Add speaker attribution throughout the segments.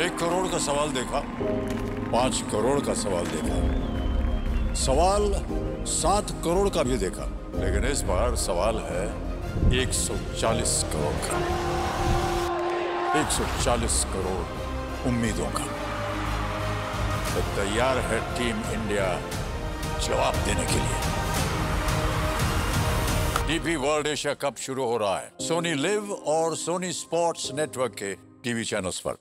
Speaker 1: 1 करोड़ का सवाल देखा, 5 करोड़ का सवाल देखा, सवाल 7 करोड़ का भी देखा, लेकिन इस बार सवाल है 140 करोड़ का। 140 करोड़ उम्मीदों का। तो तैयार है टीम इंडिया जवाब देने के लिए। डीपी वर्ल्ड एशिया कप शुरू हो रहा है सोनी लिव और सोनी स्पोर्ट्स नेटवर्क के टीवी चैनल्स पर।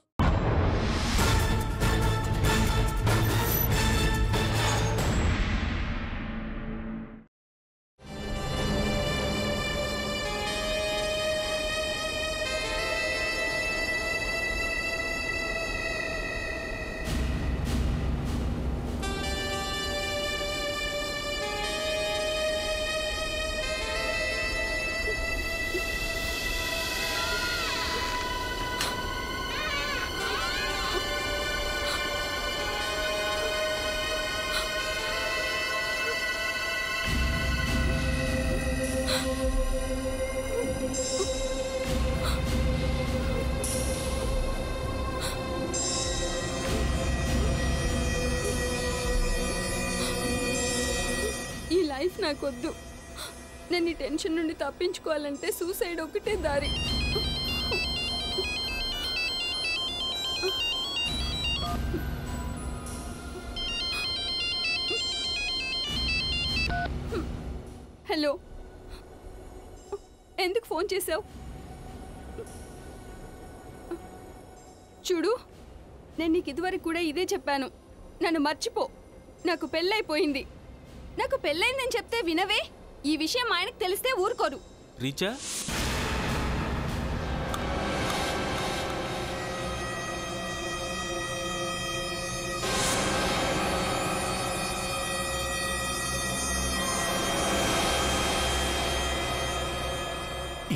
Speaker 2: నాకొద్దు. నేను ఈ టెన్షన్ నుండి తప్పించుకోవాలంటే సూసైడ్ ఒకటే దారి. హలో, ఎందుకు ఫోన్ చేసావు? చూడు, నేను నీకు ఇదివరకు కూడా ఇదే చెప్పాను. నన్ను మర్చిపో. నాకు పెళ్ళైపోయింది. నాకు పెళ్ళైందని చెప్తే వినవే. ఈ విషయం ఆయనకు తెలిస్తే ఊరుకోరు.
Speaker 3: రీచా,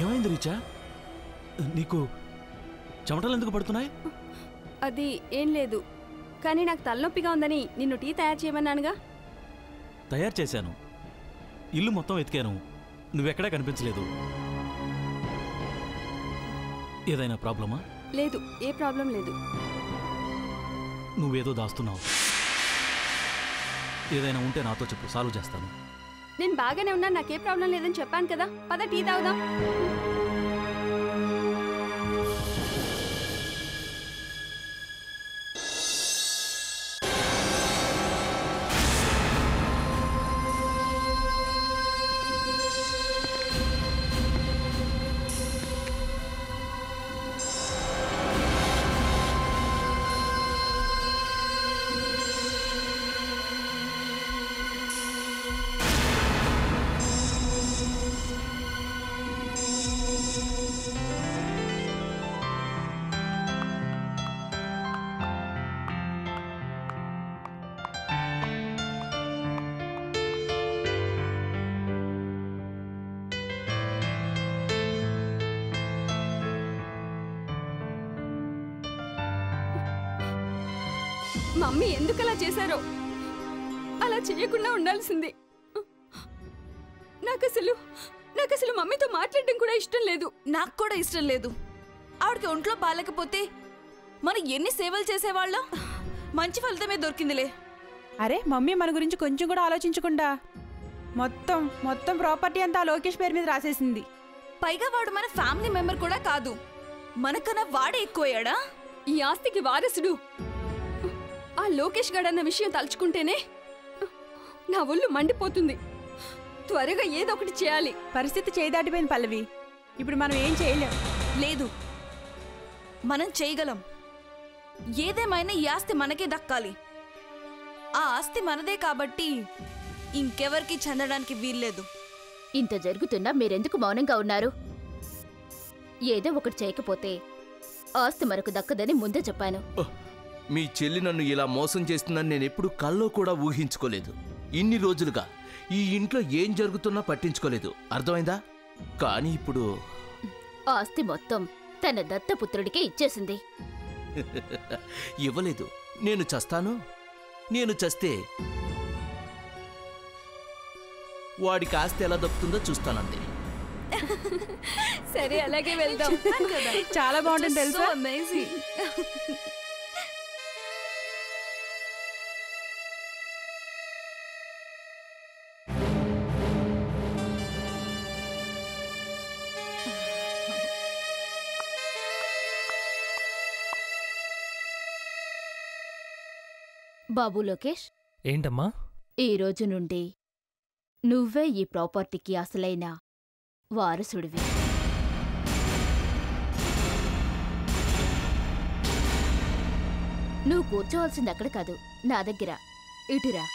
Speaker 3: ఏమైంది రీచా? నీకు చెమటలు ఎందుకు పడుతున్నాయి?
Speaker 2: అది ఏం లేదు, కానీ నాకు తలనొప్పిగా ఉందని నిన్ను టీ తయారు చేయమన్నానుగా.
Speaker 3: తయారు చేశాను. ఇల్లు మొత్తం వెతికాను, నువ్వెక్కడా కనిపించలేదు. ఏదైనా ప్రాబ్లమా?
Speaker 2: లేదు, ఏ ప్రాబ్లం లేదు.
Speaker 3: నువ్వేదో దాస్తున్నావు. ఏదైనా ఉంటే నాతో చెప్పు, సాల్వ్ చేస్తాను.
Speaker 2: నేను బాగానే ఉన్నా, నాకే ప్రాబ్లం లేదని చెప్పాను కదా. పద టీ తాగుదాం. మమ్మీ ఎందుకు అలా చేశారో? అలా చేయకుండా ఉండాల్సింది. నాకు అసలు మమ్మీతో మాట్లాడడం కూడా ఇష్టం లేదు.
Speaker 4: నాకు కూడా ఇష్టం లేదు. ఆవిడకి ఒంట్లో బాలేకపోతే మనం ఎన్ని సేవలు చేసేవాళ్ళం. మంచి ఫలితమే దొరికిందిలే.
Speaker 5: అరే, మమ్మీ మన గురించి కొంచెం కూడా ఆలోచించకుండా మొత్తం ప్రాపర్టీ అంతా లోకేష్ పేరు మీద రాసేసింది.
Speaker 4: పైగా వాడు మన ఫ్యామిలీ మెంబర్ కూడా కాదు. మనకన్నా వాడే ఎక్కువయ్యాడా?
Speaker 2: ఈ ఆస్తికి వారసుడు ఆ లోకేష్ గడన్న విషయం తలుచుకుంటేనే నా ఒళ్ళు మండిపోతుంది. త్వరగా ఏదో ఒకటి చేయాలి.
Speaker 5: పరిస్థితి చేదాటిపోయింది పల్లవి. ఇప్పుడు మనం ఏం చేయలేం.
Speaker 4: లేదు, మనం చేయగలం. ఏదేమైనా ఈ ఆస్తి మనకే దక్కాలి. ఆ ఆస్తి మనదే కాబట్టి ఇంకెవరికి చెందడానికి వీల్లేదు.
Speaker 6: ఇంత జరుగుతున్నా మీరెందుకు మౌనంగా ఉన్నారు? ఏదో ఒకటి చేయకపోతే ఆస్తి మనకు దక్కదని ముందే చెప్పాను.
Speaker 7: మీ చెల్లి నన్ను ఇలా మోసం చేస్తుందని నేనెప్పుడు కల్లో కూడా ఊహించుకోలేదు. ఇన్ని రోజులుగా ఈ ఇంట్లో ఏం జరుగుతున్నా పట్టించుకోలేదు, అర్థమైందా? కానీ ఇప్పుడు
Speaker 6: ఆస్తి మొత్తం తన దత్తపుత్రుడికే ఇచ్చేసింది.
Speaker 7: ఇవ్వలేదు. నేను చస్తాను. నేను చస్తే వాడికి ఆస్తి ఎలా దక్కుతుందో చూస్తానంతే.
Speaker 2: సరే, అలాగే వెళ్దాం.
Speaker 5: చాలా బాగుంటుంది తెలుసా?
Speaker 6: బాబు లోకేష్,
Speaker 8: ఏంటమ్మా?
Speaker 6: ఈ రోజు నుండి నువ్వే ఈ ప్రాపర్టీకి అసలైన వారసుడివి. నువ్వు కూర్చోవలసింది అక్కడ కాదు, నా దగ్గర. ఇటురా.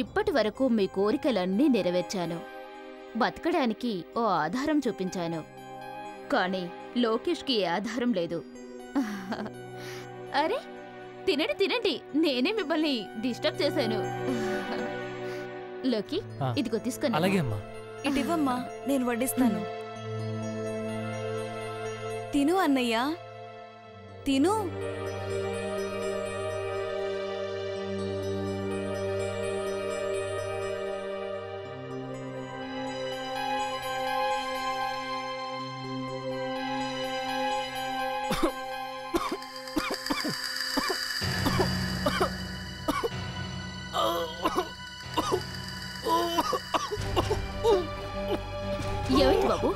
Speaker 6: ఇప్పటి వరకు మీ కోరికలన్నీ నెరవేర్చాను. బతకడానికి ఓ ఆధారం చూపించాను. కానీ లోకేష్కి ఏ ఆధారం లేదు. అరే, తినండి తినండి, నేనే మిమ్మల్ని డిస్టర్బ్ చేశాను. లోకి, ఇదిగో తీసుకొని.
Speaker 8: అలాగే అమ్మా.
Speaker 4: ఇటివమ్మా, నేను వడ్డిస్తాను. తిను అన్నయ్య, తిను.
Speaker 6: ఏమైంది బాబు?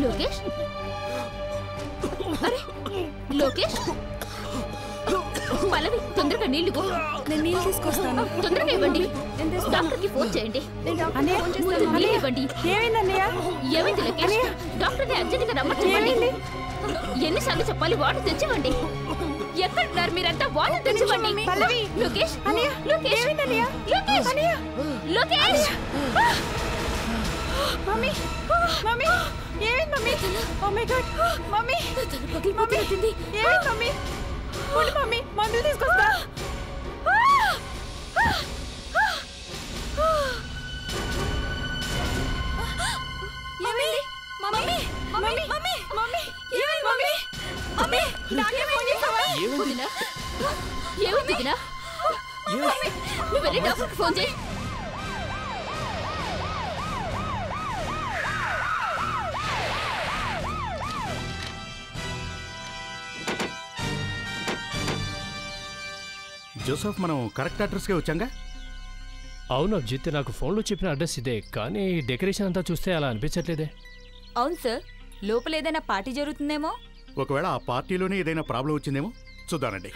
Speaker 6: లోకేష్, అరే లోకేష్, పల్లవి తొందరగా నీళ్లు.
Speaker 4: నేను నీళ్ళు తీసుకొస్తాను.
Speaker 6: తొందరగా ఇవ్వండి. డాక్టర్కి ఫోన్ చేయండి. ముందు నీళ్ళు ఇవ్వండి. ఏమైంది లోకేష్? డాక్టర్ని అర్జెంట్గా రమ్మని చెప్పండి. ఎన్నిసార్లు చెప్పాలి? వాటర్ తెచ్చివ్వండి. ఎక్కడున్నారు మీరంతా? వాటర్ తెచ్చివ్వండి. లోకేష్, లోకేష్, లోకేష్, లోకేష్.
Speaker 5: మమ్మీ, మమ్మీ, ఏమైంది mummy? Oh my god, mummy, mummy, ఏమైంది మమ్మీ? ఉండు మమ్మీ, మందులు తీసుకొస్తా.
Speaker 4: Mummy, mummy, mummy, mummy, mummy, ఏమైంది మమ్మీ? మమ్మీ, డాక్టర్ ఫోన్ చేసావా?
Speaker 6: వదినా, ఏమైంది వదినా? నువ్వు వెళ్ళి డాక్టర్కి ఫోన్ చేయి.
Speaker 9: జోసఫ్, మనం కరెక్ట్ అడ్రస్కే వచ్చాంగా?
Speaker 8: అవును అభిజిత్, నాకు ఫోన్లో చెప్పిన అడ్రస్ ఇదే, కానీ డెకరేషన్ అంతా చూస్తే అలా అనిపించట్లేదే.
Speaker 4: అవును సార్, లోపల ఏదైనా పార్టీ జరుగుతుందేమో.
Speaker 9: ఒకవేళ ఆ పార్టీలోనే ఏదైనా ప్రాబ్లం వచ్చిందేమో చూద్దానండి.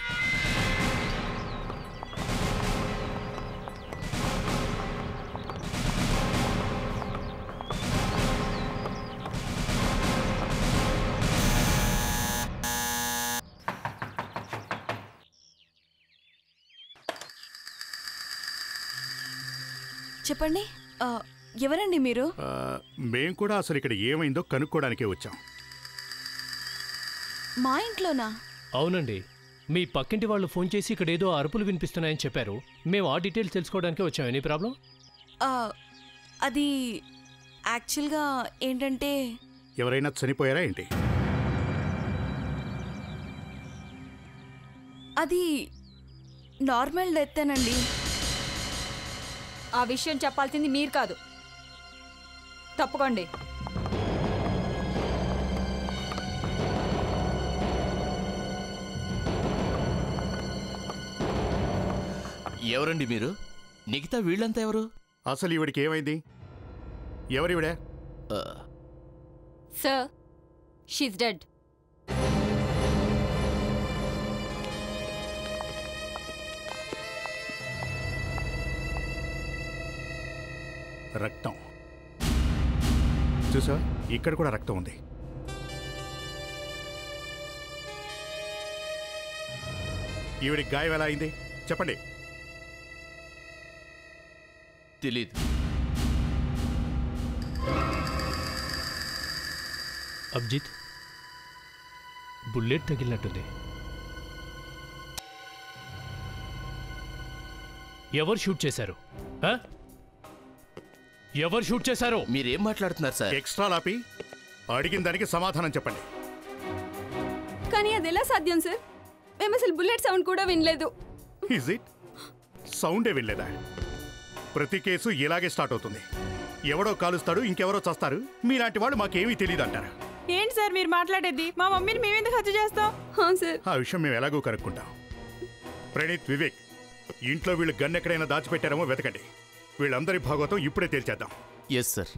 Speaker 4: చెప్పండి, ఎవరండి మీరు?
Speaker 9: మేం కూడా అసలు ఇక్కడ ఏమైందో కనుక్కోవడానికే వచ్చాం.
Speaker 4: మా ఇంట్లోనా?
Speaker 8: అవునండి, మీ పక్కింటి వాళ్ళు ఫోన్ చేసి ఇక్కడ ఏదో అరుపులు వినిపిస్తున్నాయని చెప్పారు. మేము ఆ డీటెయిల్స్ తెలుసుకోవడానికే వచ్చాం. Any problem?
Speaker 4: అది యాక్చువల్గా ఏంటంటే,
Speaker 9: ఎవరైనా చనిపోయారా ఏంటి?
Speaker 4: అది నార్మల్ డెత్తేనండి.
Speaker 10: ఆ విషయం చెప్పాల్సింది మీరు కాదు. తప్పుకోండి.
Speaker 7: ఎవరండి మీరు? మిగతా వీళ్ళంతా ఎవరు?
Speaker 9: అసలు ఈవిడికి ఏమైంది? ఎవరివిడే?
Speaker 10: Sir, she's dead.
Speaker 9: రక్తం చూసా, ఇక్కడ కూడా రక్తం ఉంది. ఈవిడికి గాయం ఎలా అయింది చెప్పండి.
Speaker 7: తెలీదు.
Speaker 8: అభిజిత్, బుల్లెట్ తగిలినట్టుంది. ఎవరు షూట్ చేశారు? ఎవరు షూట్ చేశారు?
Speaker 7: మీరేం మాట్లాడుతున్నారు సార్?
Speaker 9: ఎక్స్ట్రా లాపి అడిగిన దానికి సమాధానం చెప్పండి.
Speaker 2: కానీ అది ఎలా సాధ్యం సార్? మేము అసలు బుల్లెట్ సౌండ్ కూడా వినలేదు.
Speaker 9: Is it? సౌండే వినలేదా? ప్రతి కేసు ఇలాగే స్టార్ట్ అవుతుంది. ఎవడో కాలుస్తాడు, ఇంకెవరో చస్తారు. మీలాంటి వాళ్ళు మాకేమీ తెలియదు అంటారు.
Speaker 5: ఏంటి సార్ మీరు మాట్లాడేది? మా మమ్మీని మేమెందుకు హత్య చేస్తాం?
Speaker 2: సార్
Speaker 9: ఆ విషయం మేము ఎలాగో కనుక్కుంటాం. ప్రణీత్, వివేక్, ఇంట్లో వీళ్ళు గన్ ఎక్కడైనా దాచిపెట్టారేమో వెతకండి. వీళ్ళందరి భాగవతం ఇప్పుడే తేల్చేద్దాం.
Speaker 7: Yes sir.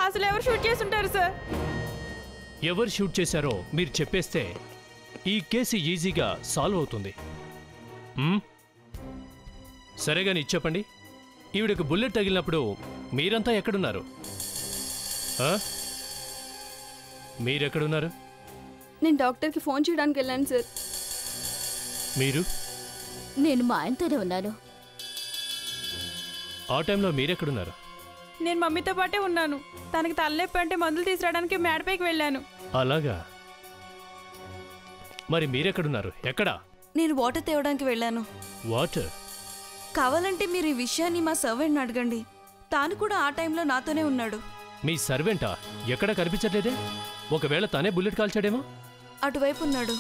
Speaker 5: అసలు ఎవరు షూట్ చేస్తుంటారు సార్?
Speaker 8: ఎవరు షూట్ చేశారో మీరు చెప్పేస్తే ఈ కేసు ఈజీగా సాల్వ్ అవుతుంది. సరేగాని చెప్పండి, ఈవిడకు బుల్లెట్ తగిలినప్పుడు మీరంతా ఎక్కడున్నారు? మీరెక్కడున్నారు?
Speaker 2: నేను డాక్టర్కి ఫోన్ చేయడానికి వెళ్ళాను సార్.
Speaker 8: మీరు?
Speaker 6: నేను మా ఆయనతోనే ఉన్నాను.
Speaker 8: ఆ టైంలో మీరెక్కడున్నారు?
Speaker 5: నేను మమ్మీతో పాటే ఉన్నాను. తనకి తలనొప్పి అంటే మందులు తీసుకురావడానికి మేడపైకి వెళ్ళాను.
Speaker 8: అలాగా? మరి మీరెక్కడున్నారు? ఎక్కడా?
Speaker 4: నేను వాటర్ తేవడానికి వెళ్ళాను.
Speaker 8: వాటర్?
Speaker 4: కావాలంటే మీరు ఈ విషయాన్ని మా సర్వెంట్ని అడగండి. తాను కూడా ఆ టైంలో నాతోనే ఉన్నాడు.
Speaker 8: మీ సర్వెంటా? ఎక్కడ కనిపించట్లేదే? ఒకవేళ తనే బుల్లెట్ కాల్చాడేమో?
Speaker 4: అటువైపు ఉన్నాడు.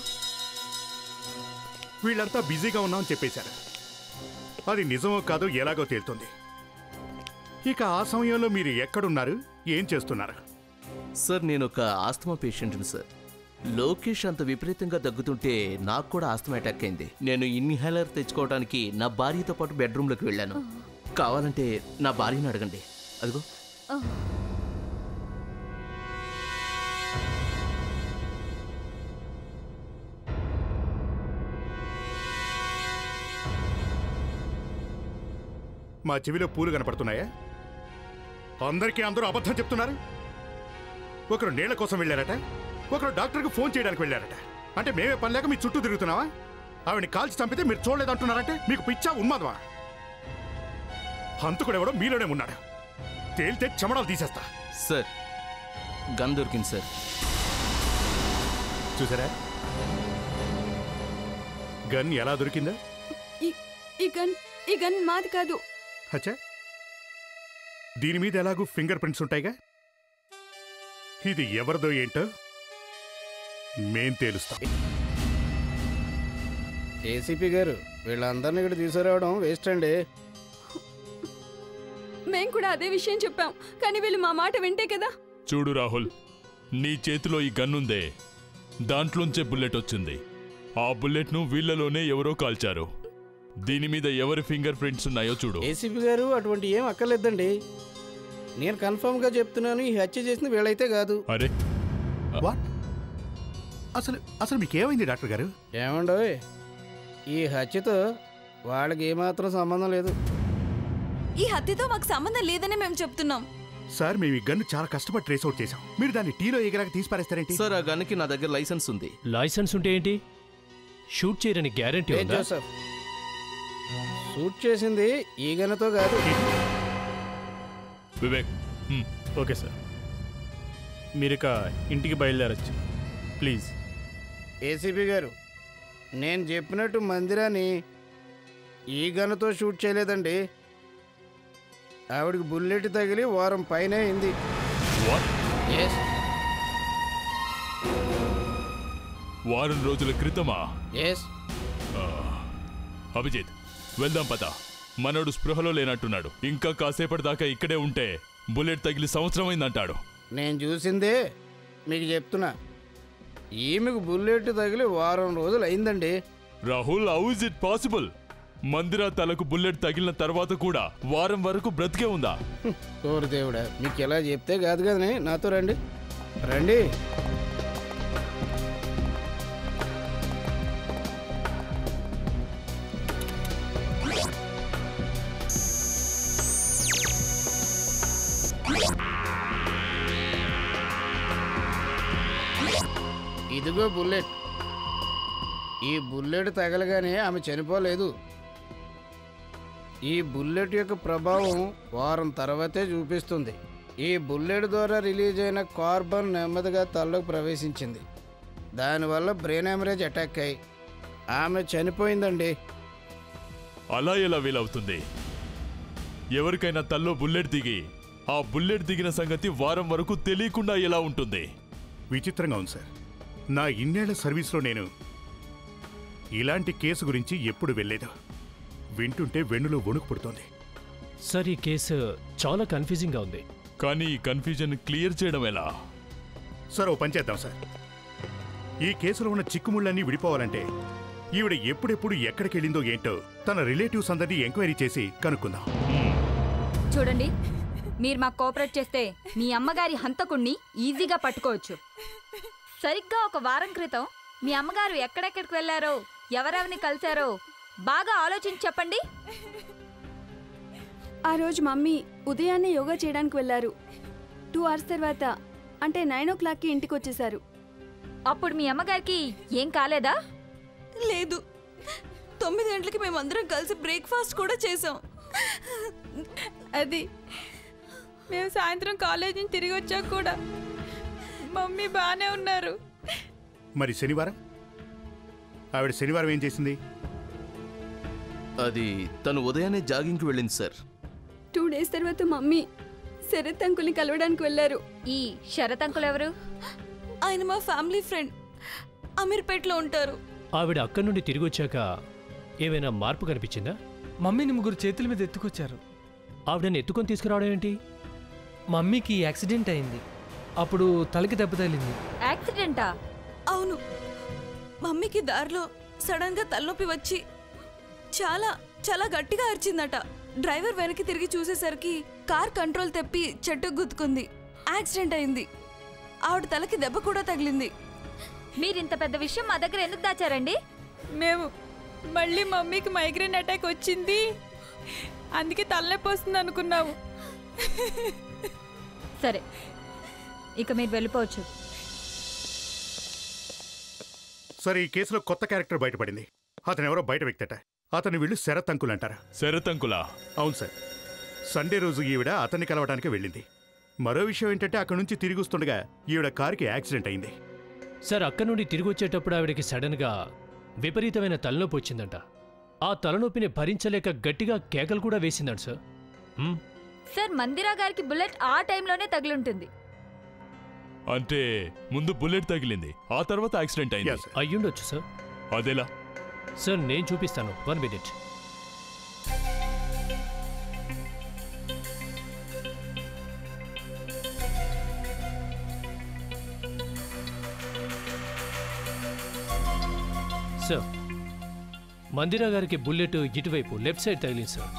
Speaker 9: వీళ్ళంతా బిజీగా ఉన్నామని చెప్పేశారు. అది నిజమో కాదో ఎలాగో తేలుతుంది. ఇక ఆ సమయంలో మీరు ఎక్కడున్నారు, ఏం చేస్తున్నారు?
Speaker 7: సార్, నేను ఒక ఆస్తమా పేషెంట్ని సార్. లోకేష్ అంత విపరీతంగా దగ్గుతుంటే నాకు కూడా ఆస్తమా అటాక్ అయింది. నేను ఇన్హేలర్ తెచ్చుకోవడానికి నా భార్యతో పాటు బెడ్రూమ్లోకి వెళ్ళాను. కావాలంటే నా భార్యను అడగండి. అదిగో.
Speaker 9: మా చెవిలో పూలు కనపడుతున్నాయా? అందరికీ అందరూ అబద్ధం చెప్తున్నారు. ఒకరు నీళ్ల కోసం వెళ్ళారట, ఒకరు డాక్టర్కి ఫోన్ చేయడానికి వెళ్ళారట. అంటే మేమే పని లేక మీ చుట్టూ తిరుగుతున్నావా? ఆవిడని కాల్చి చంపితే మీరు చూడలేదంటున్నారంటే మీకు పిచ్చా ఉన్మాదమా? హంతకుడు ఎవడో మీలోనే ఉన్నాడు. తేలితే చెమడాలు తీసేస్తా.
Speaker 7: సార్, గన్ దొరికింది సార్.
Speaker 9: చూసారా గన్ ఎలా దొరికిందా?
Speaker 2: ఈ గన్ మాది కాదు.
Speaker 9: అచ్చా, దీని మీద ఎలాగూ ఫింగర్ ప్రింట్స్ ఉంటాయిగా. ఇది ఎవరిదో ఏంటో మేం తేలుస్తాం.
Speaker 11: ఏసీపీ గారు, వీళ్ళందరినీ ఇక్కడ తీసుకురావడం వేస్ట్ అండి.
Speaker 2: మేం కూడా అదే విషయం చెప్పాం, కానీ వీళ్ళు మా మాట వింటే కదా.
Speaker 12: చూడు రాహుల్, నీ చేతిలో ఈ గన్నుందే, దాంట్లోంచే బుల్లెట్ వచ్చింది. ఆ బుల్లెట్ను వీళ్ళలోనే ఎవరో కాల్చారు. దీని మీద ఎవరి ఫింగర్ ప్రింట్స్ ఉన్నాయో చూడు.
Speaker 11: ఏసీపీ గారు, అటువంటి ఏం అక్కర్లేదండి. నేను కన్ఫర్మ్ గా చెప్తున్నాను, ఈ హత్య చేసిన వీళ్ళైతే కాదు.
Speaker 12: అరే,
Speaker 9: అసలు మీకేమైంది డాక్టర్ గారు?
Speaker 11: ఏమండో, ఈ హత్యతో వాళ్ళకి ఏమాత్రం సంబంధం లేదు.
Speaker 4: ఈ హత్యతో మాకు సంబంధం లేదని మేము చెప్తున్నాం.
Speaker 9: సార్, మేము ఈ గన్ను చాలా కష్టపడి ట్రేస్ అవుట్ చేసాం. మీరు దాన్ని టీలో ఎగరాక తీసి పారేస్తారేంటి?
Speaker 7: సార్, ఆ గన్కి నా దగ్గర లైసెన్స్ ఉంది.
Speaker 8: లైసెన్స్ ఉంటే ఏంటి? షూట్ చేయరని గ్యారెంటీ ఉందా?
Speaker 11: సార్, షూట్ చేసింది ఈ గన్నుతో కాదు.
Speaker 12: వివేక్.
Speaker 13: ఓకే సార్, మీరిక ఇంటికి బయలుదేరచ్చు ప్లీజ్.
Speaker 11: ఏసీపీ గారు, నేను చెప్పినట్టు మందిరాన్ని ఈ గన్నుతో షూట్ చేయలేదండి. ఆవిడికి బుల్లెట్ తగిలి వారం పైన అయింది.
Speaker 12: వారం రోజుల క్రితమా? అభిజిత్, వెళ్దాం పద. మనోడు స్పృహలో లేనట్టున్నాడు. ఇంకా కాసేపటి దాకా ఇక్కడే ఉంటే బుల్లెట్ తగిలి సంవత్సరం అయిందంటాడు.
Speaker 11: నేను చూసిందే మీకు చెప్తున్నా. ఈమెకు బుల్లెట్ తగిలి వారం రోజులు అయిందండి.
Speaker 12: Rahul, how is it possible? Mandira తలకు బుల్లెట్ తగిలిన తర్వాత కూడా వారం వరకు బ్రతికే ఉందా?
Speaker 11: ఓరి దేవుడా, మీకు ఎలా చెప్తే కాదు కదనే. నాతో రండి రండి. ఇదిగో బుల్లెట్. ఈ బుల్లెట్ తగలగానే ఆమె చనిపోలేదు. ఈ బుల్లెట్ యొక్క ప్రభావం వారం తర్వాతే చూపిస్తుంది. ఈ బుల్లెట్ ద్వారా రిలీజ్ అయిన కార్బన్ నెమ్మదిగా తల్లోకి ప్రవేశించింది. దానివల్ల బ్రెయిన్ హెమరేజ్ అటాక్ అయ్యి ఆమె చనిపోయిందండి.
Speaker 12: అలా ఎలా వీలవుతుంది? ఎవరికైనా తల్లో బుల్లెట్ దిగి ఆ బుల్లెట్ దిగిన సంగతి వారం వరకు తెలియకుండా ఎలా ఉంటుంది?
Speaker 9: విచిత్రంగా ఉంది సార్. నా ఇన్నేళ్ల సర్వీస్లో నేను ఇలాంటి కేసు గురించి ఎప్పుడు వెళ్ళలేదు. వింటుంటే వెన్నులో వణుకు పుడుతోంది.
Speaker 8: సార్, ఈ కేసు చాలా కన్ఫ్యూజింగ్గా ఉంది.
Speaker 12: కానీ ఈ కన్ఫ్యూజన్ క్లియర్ చేయడం ఎలా?
Speaker 9: సార్ ఓ పని చేద్దాం సార్. ఈ కేసులో ఉన్న చిక్కుముళ్ళన్నీ విడిపోవాలంటే ఈవిడ ఎప్పుడెప్పుడు ఎక్కడికి వెళ్ళిందో ఏంటో తన రిలేటివ్స్ అందరినీ ఎంక్వైరీ చేసి కనుక్కుందాం.
Speaker 10: చూడండి, మీరు మాకు కోఆపరేట్ చేస్తే మీ అమ్మగారి హంతకుణ్ణి ఈజీగా పట్టుకోవచ్చు. సరిగ్గా ఒక వారం క్రితం మీ అమ్మగారు ఎక్కడెక్కడికి వెళ్ళారో, ఎవరెవరిని కలిశారో బాగా ఆలోచించి చెప్పండి.
Speaker 2: ఆ రోజు మమ్మీ ఉదయాన్నే యోగా చేయడానికి వెళ్ళారు. 2 hours తర్వాత అంటే 9 o'clockకి ఇంటికి వచ్చేసారు.
Speaker 10: అప్పుడు మీ అమ్మగారికి ఏం కాలేదా?
Speaker 4: లేదు, 9 గంటలకి మేమందరం కలిసి బ్రేక్ఫాస్ట్ కూడా చేసాం.
Speaker 5: అది మేము సాయంత్రం కాలేజ్ నుంచి తిరిగి వచ్చాక కూడా మమ్మీ బాగానే ఉన్నారు.
Speaker 9: మరి శనివారం ఆవిడ శనివారం ఏం చేసింది?
Speaker 7: అది తను ఉదయాన్నే జాగింగ్కి వెళ్ళింది సార్.
Speaker 2: 2 days తర్వాత మమ్మీ శరత్ అంకుల్ని కలవడానికి వెళ్ళారు.
Speaker 10: ఈ శరత్ అంకుల్ ఎవరు?
Speaker 4: ఆయన మా ఫ్యామిలీ ఫ్రెండ్, అమీర్పేట్లో ఉంటారు.
Speaker 8: ఆవిడ అక్కడి నుండి తిరిగి వచ్చాక ఏమైనా మార్పు కనిపించిందా?
Speaker 14: మమ్మీని ముగ్గురు చేతుల మీద ఎత్తుకొచ్చారు.
Speaker 8: ఆవిడని ఎత్తుకొని తీసుకురావడం ఏంటి?
Speaker 14: మమ్మీకి యాక్సిడెంట్ అయింది, అప్పుడు తలకి దెబ్బ తగిలింది.
Speaker 10: యాక్సిడెంటా?
Speaker 4: అవును, మమ్మీకి దారిలో సడన్ గా తలనొప్పి వచ్చి చాలా చాలా గట్టిగా అరిచిందట. డ్రైవర్ వెనక్కి తిరిగి చూసేసరికి కార్ కంట్రోల్ తప్పి చెట్టుకు గుద్దుకుంది. యాక్సిడెంట్ అయింది. ఆవిడ తలకి దెబ్బ కూడా తగిలింది.
Speaker 10: మీరింత పెద్ద విషయం మా దగ్గర ఎందుకు దాచారండి?
Speaker 5: మేము మళ్ళీ మమ్మీకి మైగ్రేన్ అటాక్ వచ్చింది, అందుకే తలనొప్పి వస్తుంది అనుకున్నాము.
Speaker 10: సరే, ఇక మీరు వెళ్ళిపోవచ్చు.
Speaker 9: సరే, ఈ కేసులో కొత్త క్యారెక్టర్ బయటపడింది. అతను ఎవరో బయట వ్యక్తట. అతని వీళ్ళు శరత్ అంకుల్ అంటారా?
Speaker 12: శరత్ అంకులా?
Speaker 9: అవును సార్. సండే రోజు ఈవిడ అతన్ని కలవడానికి వెళ్ళింది. మరో విషయం ఏంటంటే అక్కడి నుంచి తిరిగి వస్తుండగా ఈవిడ కారుకి యాక్సిడెంట్ అయింది.
Speaker 8: సార్, అక్కడి నుండి తిరిగి వచ్చేటప్పుడు ఆవిడకి సడన్గా విపరీతమైన తలనొప్పి వచ్చిందంట. ఆ తలనొప్పిని భరించలేక గట్టిగా కేకలు కూడా వేసిందంట సార్.
Speaker 10: సార్, మందిరా గారికి బుల్లెట్ ఆ టైంలోనే తగిలింటుంది.
Speaker 12: అంటే ముందు బుల్లెట్ తగిలింది, ఆ తర్వాత యాక్సిడెంట్ అయింది.
Speaker 8: అయ్యుండొచ్చు సార్.
Speaker 12: అదేలా?
Speaker 8: సార్, నేను చూపిస్తాను, 1 minute. సార్, మందిరా గారికి బుల్లెట్ ఇటువైపు లెఫ్ట్ సైడ్ తగిలింది సార్.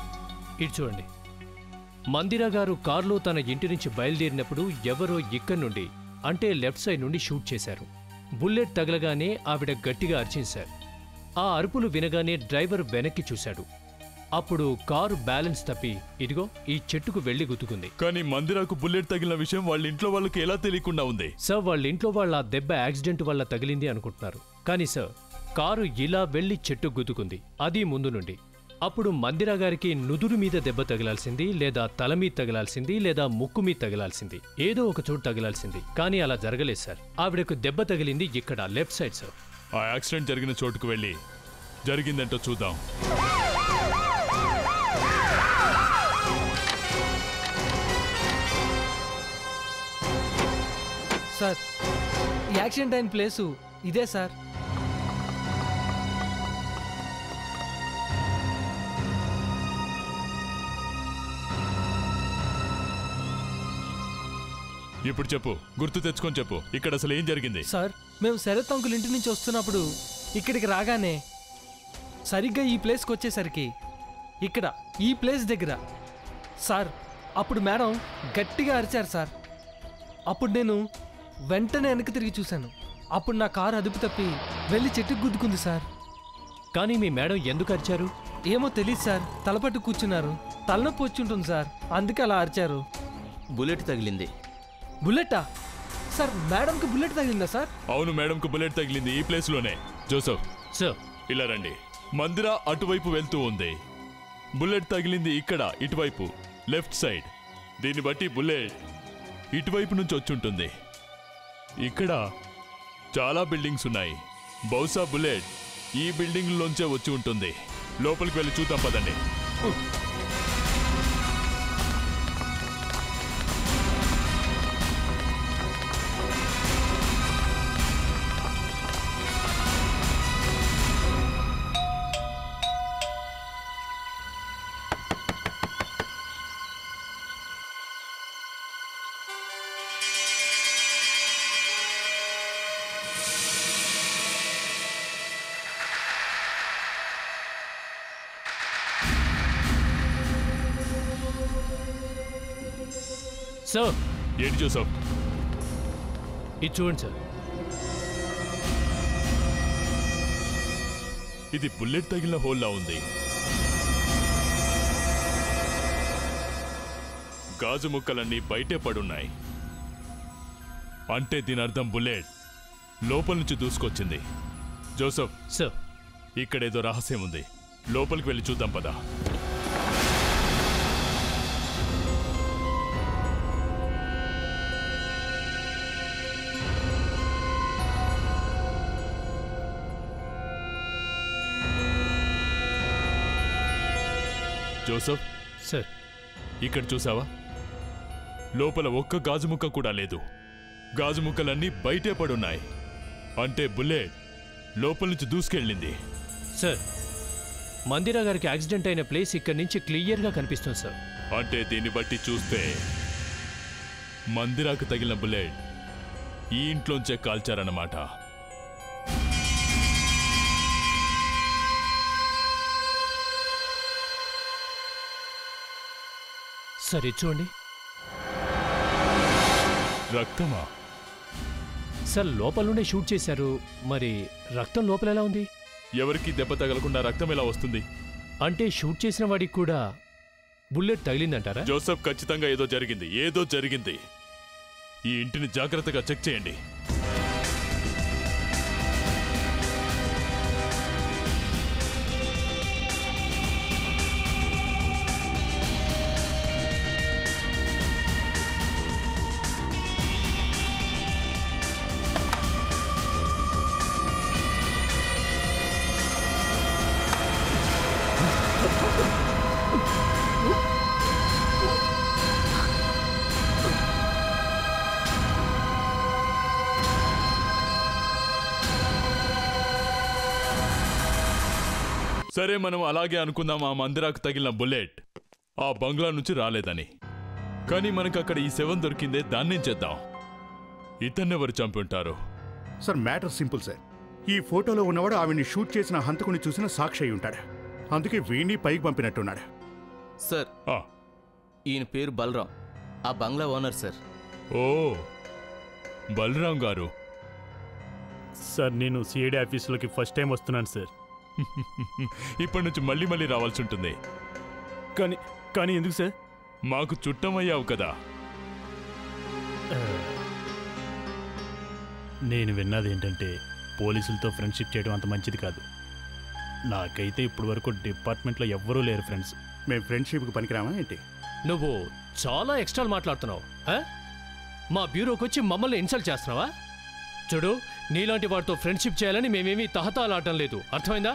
Speaker 8: ఇటు చూడండి. మందిరా గారు కారులో తన ఇంటి నుంచి బయలుదేరినప్పుడు ఎవరో ఇక్కడి నుండి అంటే లెఫ్ట్ సైడ్ నుండి షూట్ చేశారు. బుల్లెట్ తగలగానే ఆవిడ గట్టిగా అరిచింది సార్. ఆ అరుపులు వినగానే డ్రైవర్ వెనక్కి చూశాడు. అప్పుడు కారు బ్యాలెన్స్ తప్పి ఇదిగో ఈ చెట్టుకు వెళ్లి గుద్దుకుంది.
Speaker 12: కానీ మందిరాకు బుల్లెట్ తగిలిన విషయం వాళ్ళ ఇంట్లో వాళ్ళకి ఎలా తెలియకుండా ఉంది?
Speaker 8: సార్, వాళ్ళ ఇంట్లో వాళ్ళ ఆ దెబ్బ యాక్సిడెంట్ వల్ల తగిలింది అనుకుంటున్నారు. కానీ సార్, కారు ఇలా వెళ్లి చెట్టు గుద్దుకుంది, అది ముందు నుండి. అప్పుడు మందిరా గారికి నుదురు మీద దెబ్బ తగిలాల్సింది, లేదా తల మీద తగిలాల్సింది, లేదా ముక్కు మీద తగిలాల్సింది, ఏదో ఒక చోటు తగిలాల్సింది. కానీ అలా జరగలేదు సార్. ఆవిడకు దెబ్బ తగిలింది ఇక్కడ లెఫ్ట్ సైడ్ సార్.
Speaker 12: ఆ యాక్సిడెంట్ జరిగిన చోటుకు వెళ్ళి జరిగిందంటో చూద్దాం.
Speaker 14: సార్, యాక్సిడెంట్ అయిన ప్లేసు ఇదే సార్.
Speaker 12: ఇప్పుడు చెప్పు, గుర్తు తెచ్చుకొని చెప్పు, ఇక్కడ అసలు ఏం జరిగింది?
Speaker 14: సార్, మేము శరత్ అంకుల్ ఇంటి నుంచి వస్తున్నప్పుడు ఇక్కడికి రాగానే సరిగ్గా ఈ ప్లేస్కి వచ్చేసరికి ఇక్కడ ఈ ప్లేస్ దగ్గర సార్ అప్పుడు మేడం గట్టిగా అరిచారు సార్. అప్పుడు నేను వెంటనే వెనక్కి తిరిగి చూశాను. అప్పుడు నా కారు అదుపు తప్పి వెళ్ళి చెట్టుకు గుద్దుకుంది సార్.
Speaker 8: కానీ మీ మేడం ఎందుకు అరిచారు?
Speaker 14: ఏమో తెలియదు సార్. తలపట్టు కూర్చున్నారు, తలనొప్పి వచ్చి ఉంటుంది సార్, అందుకే అలా అరిచారు.
Speaker 7: బుల్లెట్ తగిలింది.
Speaker 14: బుల్లెటా సార్? మేడంకి బుల్లెట్ తగిలిందా సార్?
Speaker 12: అవును, మేడంకు బుల్లెట్ తగిలింది ఈ ప్లేస్ లోనే. జోసఫ్
Speaker 8: సార్,
Speaker 12: ఇలా రండి. మందిరా అటువైపు వెళ్తూ ఉంది, బుల్లెట్ తగిలింది ఇక్కడ ఇటువైపు లెఫ్ట్ సైడ్. దీన్ని బట్టి బుల్లెట్ ఇటువైపు నుంచి వచ్చుంటుంది. ఇక్కడ చాలా బిల్డింగ్స్ ఉన్నాయి, బహుశా బుల్లెట్ ఈ బిల్డింగ్ లోంచే వచ్చి ఉంటుంది. లోపలికి వెళ్ళి చూద్దాం పదండి.
Speaker 8: సార్
Speaker 12: ఏంటి జోసఫ్?
Speaker 8: ఇది చూడండి సార్.
Speaker 12: ఇది బుల్లెట్ తగిలిన హోల్లా ఉంది. గాజు ముక్కలన్నీ బయటే పడున్నాయి. అంటే దీని అర్థం బుల్లెట్ లోపల నుంచి దూసుకొచ్చింది. జోసఫ్
Speaker 8: సార్,
Speaker 12: ఇక్కడేదో రహస్యం ఉంది. లోపలికి వెళ్ళి చూద్దాం పదా. జోసఫ్
Speaker 8: సార్,
Speaker 12: ఇక్కడ చూసావా? లోపల ఒక్క గాజు ముక్క కూడా లేదు. గాజు ముక్కలన్నీ బయటే పడున్నాయి. అంటే బుల్లెట్ లోపల నుంచి దూసుకెళ్ళింది.
Speaker 8: సార్, మందిరా గారికి యాక్సిడెంట్ అయిన ప్లేస్ ఇక్కడి నుంచి క్లియర్గా కనిపిస్తుంది సార్.
Speaker 12: అంటే దీన్ని బట్టి చూస్తే మందిరాకు తగిలిన బుల్లెట్ ఈ ఇంట్లోంచే కాల్చారన్నమాట.
Speaker 8: సరే చూడండి.
Speaker 12: రక్తమా?
Speaker 8: సార్, లోపల నుండే షూట్ చేశారు. మరి రక్తం లోపల ఎలా ఉంది?
Speaker 12: ఎవరికి దెబ్బ తగలకుండా రక్తం ఎలా వస్తుంది?
Speaker 8: అంటే షూట్ చేసిన వాడికి కూడా బుల్లెట్ తగిలిందంటారా?
Speaker 12: జోసఫ్, ఖచ్చితంగా ఏదో జరిగింది. ఈ ఇంటిని జాగ్రత్తగా చెక్ చేయండి. సరే, మనం అలాగే అనుకుందాం ఆ మందిరాకు తగిలిన బుల్లెట్ ఆ బంగ్లా నుంచి రాలేదని. కానీ మనకు అక్కడ ఈ శవం దొరికిందే, దాన్నేం చేద్దాం? ఇతన్నెవరు చంపి ఉంటారు?
Speaker 9: Sir, matter simple sir. ఈ ఫోటోలో ఉన్నవాడు ఆవిడ్ని షూట్ చేసిన హంతకుని చూసిన సాక్షి అయి ఉంటాడు. అందుకే వీణ్ణి పైకి పంపినట్టున్నాడు.
Speaker 7: సార్, ఈయన పేరు బలరాం, ఆ బంగ్లా ఓనర్ సార్.
Speaker 12: ఓ, బలరాం గారు.
Speaker 13: సార్, నేను సిఐడి ఆఫీసులోకి ఫస్ట్ టైం వస్తున్నాను సార్.
Speaker 12: ఇప్పటి నుంచి మళ్ళీ రావాల్సి ఉంటుంది.
Speaker 13: కానీ ఎందుకు సార్?
Speaker 12: మాకు చుట్టమయ్యావు కదా.
Speaker 13: నేను విన్నది ఏంటంటే పోలీసులతో ఫ్రెండ్షిప్ చేయడం అంత మంచిది కాదు. నాకైతే ఇప్పటి వరకు డిపార్ట్మెంట్లో ఎవ్వరూ లేరు ఫ్రెండ్స్.
Speaker 9: మేము ఫ్రెండ్షిప్కి పనికిరామా ఏంటి?
Speaker 8: నువ్వు చాలా ఎక్స్ట్రా మాట్లాడుతున్నావు. మా బ్యూరోకి వచ్చి మమ్మల్ని ఇన్సల్ట్ చేస్తున్నావా? చూడు, నీలాంటి వాడితో ఫ్రెండ్షిప్ చేయాలని మేమేమీ తహతాలాడటం లేదు, అర్థమైందా?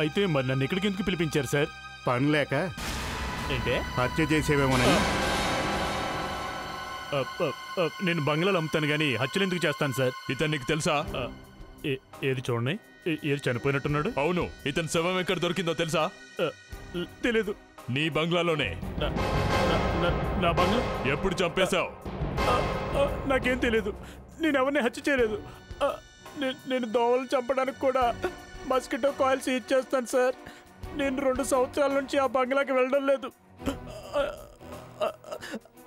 Speaker 13: అయితే మరి నన్ను ఇక్కడికి ఎందుకు పిలిపించారు సార్?
Speaker 9: పని లేక
Speaker 13: ఏంటే?
Speaker 9: హత్య చేసేవేమోనని.
Speaker 13: నేను బంగ్లాలు అమ్ముతాను కానీ హత్యలు ఎందుకు చేస్తాను సార్?
Speaker 12: ఇతను నీకు తెలుసా?
Speaker 13: ఏది చూడండి, ఏది చనిపోయినట్టున్నాడు.
Speaker 12: అవును, ఇతని శవం ఎక్కడ దొరికిందో తెలుసా?
Speaker 13: తెలీదు.
Speaker 12: నీ బంగ్లాలోనే.
Speaker 13: నా బంగ్లా?
Speaker 12: ఎప్పుడు చంపేశావు?
Speaker 13: నాకేం తెలీదు. నేను ఎవరిని హత్య చేయలేదు. నేను దోమలు చంపడానికి కూడా మస్కిటో కాయిల్స్ ఇచ్చేస్తాను సార్. నేను 2 సంవత్సరాల నుంచి ఆ బంగ్లాకి వెళ్ళడం లేదు.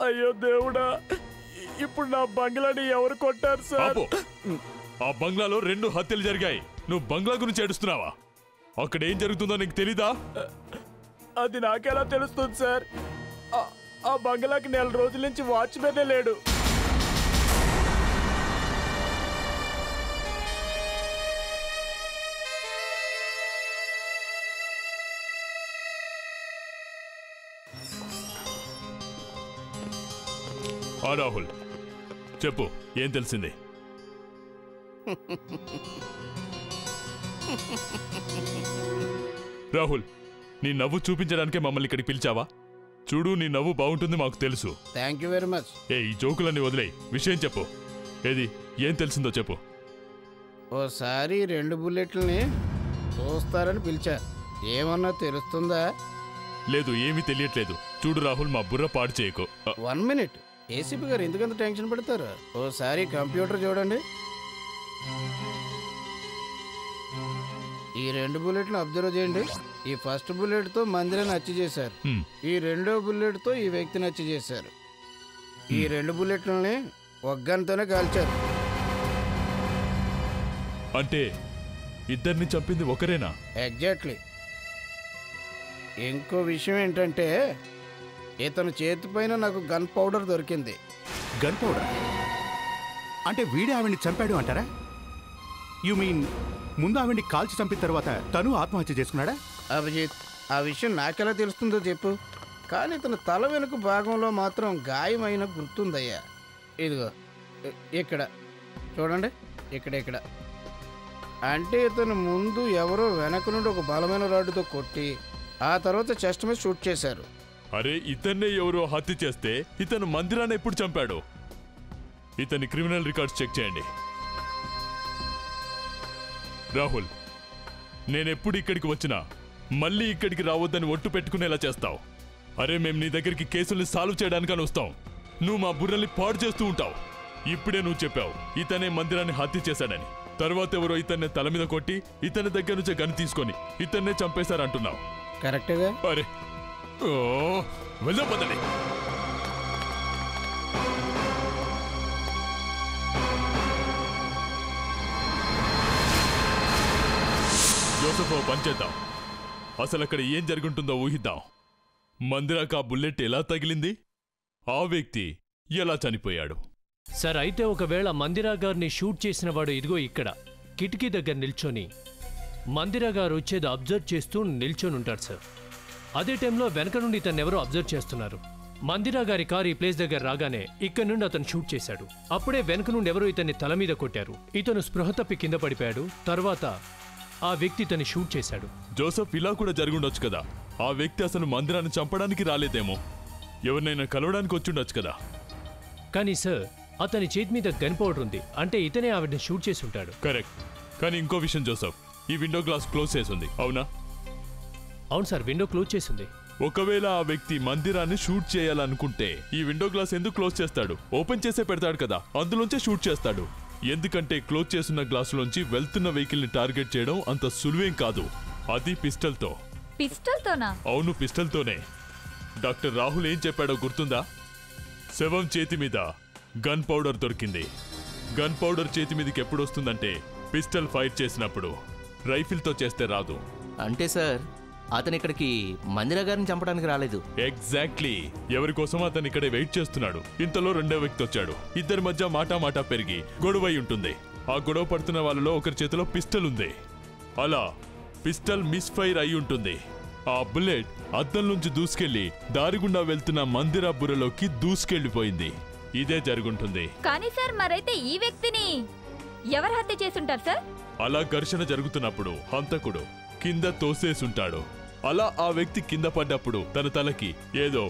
Speaker 13: అయ్యో దేవుడా, ఇప్పుడు నా బంగ్లాని ఎవరు కొట్టారు సార్?
Speaker 12: ఆ బంగ్లాలో 2 హత్యలు జరిగాయి. నువ్వు బంగ్లా గురించి ఏడుస్తున్నావా? అక్కడ ఏం జరుగుతుందో నీకు తెలీదా?
Speaker 13: అది నాకెలా తెలుస్తుంది సార్? ఆ బంగ్లాకి 4 రోజుల నుంచి వాచ్మెనే లేడు.
Speaker 12: రాహుల్, చెప్పు, ఏం తెలిసింది? రాహుల్, నీ నవ్వు చూపించడానికే మమ్మల్ని ఇక్కడికి పిలిచావా? చూడు, నీ నవ్వు బాగుంటుంది, మాకు తెలుసు.
Speaker 11: Thank you very much.
Speaker 12: ఈ జోకులన్నీ వదిలే, విషయం చెప్పు. ఏది, ఏం తెలిసిందో చెప్పు.
Speaker 11: ఓసారి 2 బుల్లెట్లని చూస్తారని పిలిచా. ఏమన్నా తెలుస్తుందా?
Speaker 12: లేదు, ఏమీ తెలియట్లేదు. చూడు రాహుల్, మా బుర్ర పాడు చేయకు.
Speaker 11: 1 మినిట్. ఏసీపీ గారు ఎందుకంత టెన్షన్ పడతారు? ఓసారి కంప్యూటర్ చూడండి. ఈ 2 బుల్లెట్లను అబ్జర్వ్ చేయండి. ఈ ఫస్ట్ బుల్లెట్తో మందిరాన్ని హత్య చేశారు. ఈ 2వ బుల్లెట్తో ఈ వ్యక్తిని హత్య చేశారు. ఈ 2 బుల్లెట్లని ఒక గన్తోనే కాల్చారు.
Speaker 12: అంటే ఇద్దరిని చంపింది ఒకరేనా?
Speaker 11: ఎగ్జాక్ట్లీ. ఇంకో విషయం ఏంటంటే ఇతని చేతిపైన నాకు గన్ పౌడర్ దొరికింది.
Speaker 9: గన్ పౌడర్ అంటే వీడే ఆవిడ్ని చంపాడు అంటారా? యు మీన్ ముందు ఆవిడ్ని కాల్చి చంపిన తర్వాత తను ఆత్మహత్య చేసుకున్నాడా?
Speaker 11: అభిజిత్, ఆ విషయం నాకెలా తెలుస్తుందో చెప్పు. కానీ ఇతని తల వెనుక భాగంలో మాత్రం గాయమైన గుర్తుందయ్యా. ఇదిగో ఇక్కడ చూడండి, ఇక్కడ. అంటే ఇతను ముందు ఎవరో వెనక నుండి ఒక బలమైన రాడ్డుతో కొట్టి ఆ తర్వాత చెస్ట్ మీద షూట్ చేశారు.
Speaker 12: అరే, ఇతన్నే ఎవరో హత్య చేస్తే ఇతను మందిరాన్ని ఎప్పుడు చంపాడు? ఇతని క్రిమినల్ రికార్డ్స్ చెక్ చేయండి. రాహుల్, నేనెప్పుడు ఇక్కడికి వచ్చినా మళ్ళీ ఇక్కడికి రావద్దని ఒట్టు పెట్టుకునేలా చేస్తావు. అరే, మేము నీ దగ్గరికి కేసుల్ని సాల్వ్ చేయడానికని వస్తాం. నువ్వు మా బుర్రల్ని పాడు చేస్తూ ఉంటావు. ఇప్పుడే నువ్వు చెప్పావు ఇతనే మందిరాన్ని హత్య చేశాడని. తర్వాత ఎవరో ఇతన్ని తల మీద కొట్టి ఇతని దగ్గర నుంచే గన్ తీసుకొని ఇతన్నే చంపేశారంటున్నావు.
Speaker 11: కరెక్ట్గా?
Speaker 12: అరే, వెళ్దాం పదండి. జోసెఫ్, పనిచేద్దాం. అసలు అక్కడ ఏం జరుగుంటుందో ఊహిద్దాం. మందిరాకు ఆ బుల్లెట్ ఎలా తగిలింది? ఆ వ్యక్తి ఎలా చనిపోయాడు?
Speaker 8: సార్, అయితే ఒకవేళ మందిరా గారిని షూట్ చేసిన వాడు ఇదిగో ఇక్కడ కిటికీ దగ్గర నిల్చొని మందిరా గారు వచ్చేది అబ్జర్వ్ చేస్తూ నిల్చొని ఉంటాడు సార్. అదే టైంలో వెనక నుండి ఇతను ఎవరో అబ్జర్వ్ చేస్తున్నారు. మందిరా గారి కారు ఈ ప్లేస్ దగ్గర రాగానే ఇక్కడ నుండి అతను షూట్ చేశాడు. అప్పుడే వెనక నుండి ఎవరో ఇతన్ని తల మీద కొట్టారు. ఇతను స్పృహ తప్పి కింద పడిపోయాడు. తర్వాత ఆ వ్యక్తి ఇతన్ని షూట్ చేశాడు.
Speaker 12: జోసెఫ్, ఇలా కూడా జరుగుండొచ్చు కదా. ఆ వ్యక్తి అసలు మందిరాన్ని చంపడానికి రాలేదేమో, ఎవరినైనా కలవడానికి వచ్చుండొచ్చు కదా.
Speaker 8: కానీ సార్, అతని చేతి మీద గన్ పౌడర్ ఉంది. అంటే ఇతనే ఆవిడని షూట్ చేసి ఉంటాడు.
Speaker 12: కరెక్ట్. కానీ ఇంకో విషయం జోసెఫ్, ఈ విండో గ్లాస్ క్లోజ్ చేసి ఉంది, అవునా?
Speaker 8: అవును సార్, విండో క్లోజ్ చేసింది.
Speaker 12: ఒకవేళ ఆ వ్యక్తి మందిరాన్ని షూట్ చేయాలనుకుంటే ఈ విండో గ్లాస్ ఎందుకు క్లోజ్ చేస్తాడు? ఓపెన్ చేసే పెడతాడు కదా, అందులోంచే షూట్ చేస్తాడు. ఎందుకంటే క్లోజ్ చేస్తున్న గ్లాసులోంచి వెళ్తున్న వెహికల్ ని టార్గెట్ చేయడం అంత సులువేం కాదు. అది పిస్టల్తో.
Speaker 10: పిస్టల్తోనా?
Speaker 12: అవును, పిస్టల్తోనే. డాక్టర్ రాహుల్ ఏం చెప్పాడో గుర్తుందా? శవం చేతి మీద గన్ పౌడర్ దొరికింది. గన్ పౌడర్ చేతి మీదకి ఎప్పుడు వస్తుందంటే పిస్టల్ ఫైర్ చేసినప్పుడు. రైఫిల్తో చేస్తే రాదు.
Speaker 7: అంటే సార్, అతను ఇక్కడికి మందిరా గారిని చంపడానికి రాలేదు.
Speaker 12: ఎగ్జాక్ట్లీ. ఎవరి కోసం అతను ఇక్కడే వెయిట్ చేస్తున్నాడు. ఇంతలో రెండో వ్యక్తి వచ్చాడు. ఇద్దరి మధ్య మాటా పెరిగి గొడవై ఉంటుంది. ఆ గొడవ పడుతున్న వాళ్ళలో ఒకరి చేతిలో పిస్టల్ ఉంది. అలా పిస్టల్ మిస్ ఫైర్ అయి ఉంటుంది. ఆ బుల్లెట్ అద్దం నుంచి దూసుకెళ్లి దారిగుండా వెళ్తున్న మందిరా బుర్రలోకి దూసుకెళ్లిపోయింది. ఇదే జరుగుంటుంది.
Speaker 10: కానీ సార్, మరైతే ఈ వ్యక్తిని ఎవరు హత్య చేసుంటారు సార్?
Speaker 12: అలా ఘర్షణ జరుగుతున్నప్పుడు హంతకుడు కింద తోసేసుంటాడు. అలా ఆ వ్యక్తి కింద పడ్డప్పుడు తన తలకి ఏదో